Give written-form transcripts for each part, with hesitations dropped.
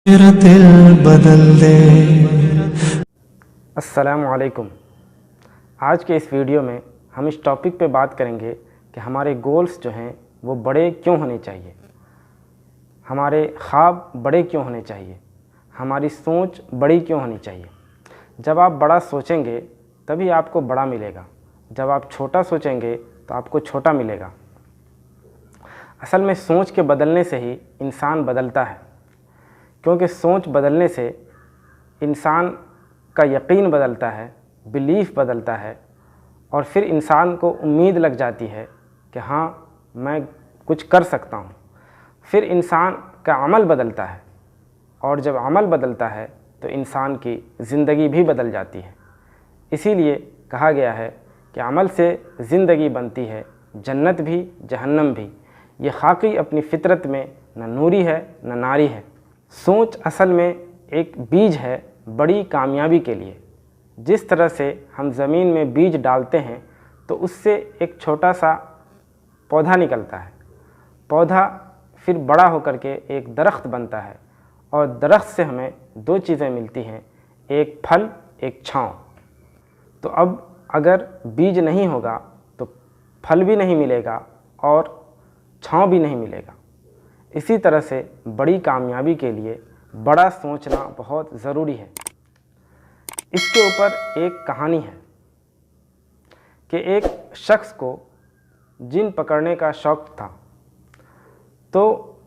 मेरा दिल बदल दे। अस्सलामुअलैकुम। आज के इस वीडियो में हम इस टॉपिक पे बात करेंगे कि हमारे गोल्स जो हैं वो बड़े क्यों होने चाहिए, हमारे ख्वाब बड़े क्यों होने चाहिए, हमारी सोच बड़ी क्यों होनी चाहिए। जब आप बड़ा सोचेंगे तभी आपको बड़ा मिलेगा, जब आप छोटा सोचेंगे तो आपको छोटा मिलेगा। असल में सोच के बदलने से ही इंसान बदलता है, क्योंकि सोच बदलने से इंसान का यकीन बदलता है, बिलीफ बदलता है, और फिर इंसान को उम्मीद लग जाती है कि हाँ मैं कुछ कर सकता हूँ। फिर इंसान का अमल बदलता है, और जब अमल बदलता है तो इंसान की ज़िंदगी भी बदल जाती है। इसीलिए कहा गया है कि अमल से ज़िंदगी बनती है, जन्नत भी जहन्नम भी। ये खाकी अपनी फितरत में न नूरी है न नारी है। सोच असल में एक बीज है बड़ी कामयाबी के लिए। जिस तरह से हम ज़मीन में बीज डालते हैं तो उससे एक छोटा सा पौधा निकलता है, पौधा फिर बड़ा होकर के एक दरख्त बनता है, और दरख्त से हमें दो चीज़ें मिलती हैं, एक फल एक छाँव। तो अब अगर बीज नहीं होगा तो फल भी नहीं मिलेगा और छाँव भी नहीं मिलेगा। इसी तरह से बड़ी कामयाबी के लिए बड़ा सोचना बहुत ज़रूरी है। इसके ऊपर एक कहानी है कि एक शख्स को जिन पकड़ने का शौक़ था, तो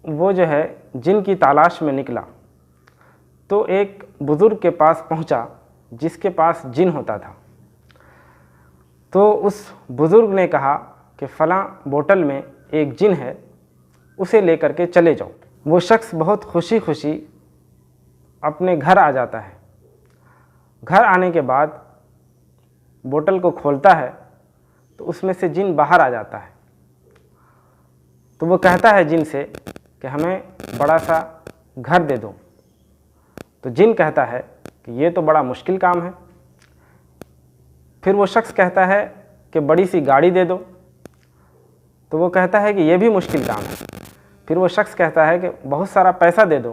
वो जो है जिन की तलाश में निकला, तो एक बुज़ुर्ग के पास पहुंचा जिसके पास जिन होता था। तो उस बुज़ुर्ग ने कहा कि फ़लाँ बोतल में एक जिन है, उसे लेकर के चले जाओ। वो शख्स बहुत खुशी खुशी अपने घर आ जाता है। घर आने के बाद बोतल को खोलता है तो उसमें से जिन बाहर आ जाता है। तो वो कहता है जिन से कि हमें बड़ा सा घर दे दो। तो जिन कहता है कि ये तो बड़ा मुश्किल काम है। फिर वो शख्स कहता है कि बड़ी सी गाड़ी दे दो। तो वो कहता है कि ये भी मुश्किल काम है। फिर वो शख्स कहता है कि बहुत सारा पैसा दे दो।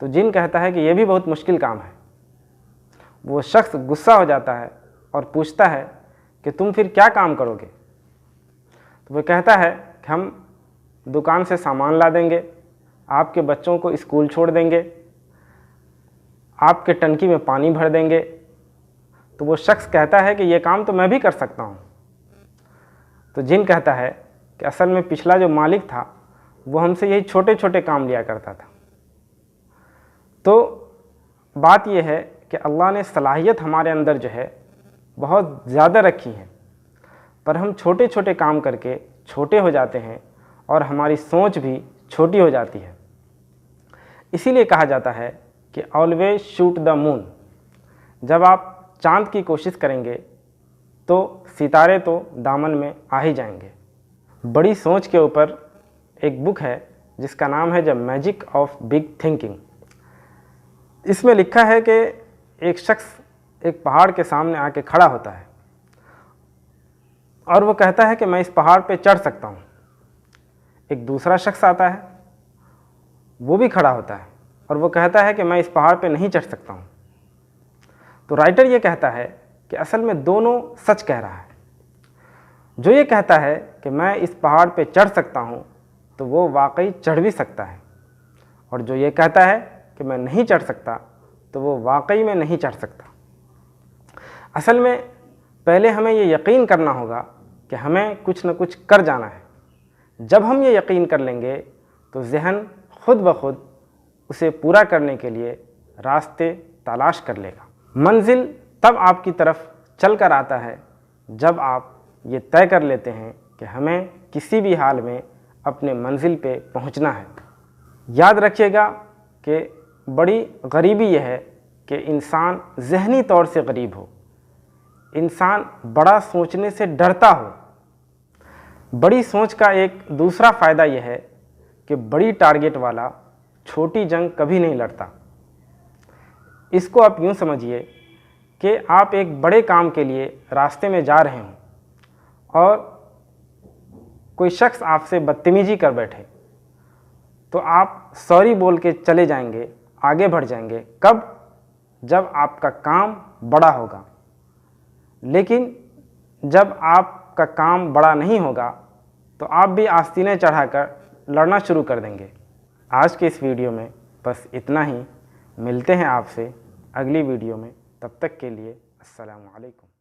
तो जिन कहता है कि ये भी बहुत मुश्किल काम है। वो शख्स गुस्सा हो जाता है और पूछता है कि तुम फिर क्या काम करोगे। तो वो कहता है कि हम दुकान से सामान ला देंगे, आपके बच्चों को स्कूल छोड़ देंगे, आपके टंकी में पानी भर देंगे। तो वो शख्स कहता है कि ये काम तो मैं भी कर सकता हूँ। तो जिन कहता है कि असल में पिछला जो मालिक था वो हमसे यही छोटे छोटे काम लिया करता था। तो बात यह है कि अल्लाह ने सलाहियत हमारे अंदर जो है बहुत ज़्यादा रखी है, पर हम छोटे छोटे काम करके छोटे हो जाते हैं और हमारी सोच भी छोटी हो जाती है। इसीलिए कहा जाता है कि ऑलवेज शूट द मून। जब आप चाँद की कोशिश करेंगे तो सितारे तो दामन में आ ही जाएंगे। बड़ी सोच के ऊपर एक बुक है जिसका नाम है the magic of big thinking. इसमें लिखा है कि एक शख्स एक पहाड़ के सामने आके खड़ा होता है और वो कहता है कि मैं इस पहाड़ पे चढ़ सकता हूँ। एक दूसरा शख्स आता है, वो भी खड़ा होता है और वो कहता है कि मैं इस पहाड़ पे नहीं चढ़ सकता हूँ। तो राइटर ये कहता है कि असल में दोनों सच कह रहा है। जो ये कहता है कि मैं इस पहाड़ पे चढ़ सकता हूँ तो वो वाकई चढ़ भी सकता है, और जो ये कहता है कि मैं नहीं चढ़ सकता तो वो वाकई में नहीं चढ़ सकता। असल में पहले हमें ये यकीन करना होगा कि हमें कुछ न कुछ कर जाना है। जब हम ये यकीन कर लेंगे तो ज़हन खुद ब खुद उसे पूरा करने के लिए रास्ते तलाश कर लेगा। मंजिल तब आपकी तरफ चल कर आता है जब आप ये तय कर लेते हैं कि हमें किसी भी हाल में अपने मंजिल पे पहुंचना है। याद रखिएगा कि बड़ी गरीबी यह है कि इंसान ज़हनी तौर से गरीब हो, इंसान बड़ा सोचने से डरता हो। बड़ी सोच का एक दूसरा फ़ायदा यह है कि बड़ी टारगेट वाला छोटी जंग कभी नहीं लड़ता। इसको आप यूँ समझिए कि आप एक बड़े काम के लिए रास्ते में जा रहे हों और कोई शख्स आपसे बदतमीजी कर बैठे, तो आप सॉरी बोल के चले जाएंगे, आगे बढ़ जाएंगे। कब? जब आपका काम बड़ा होगा। लेकिन जब आपका काम बड़ा नहीं होगा तो आप भी आस्तीनें चढ़ाकर लड़ना शुरू कर देंगे। आज के इस वीडियो में बस इतना ही। मिलते हैं आपसे अगली वीडियो में। तब तक के लिए अस्सलामु अलैकुम।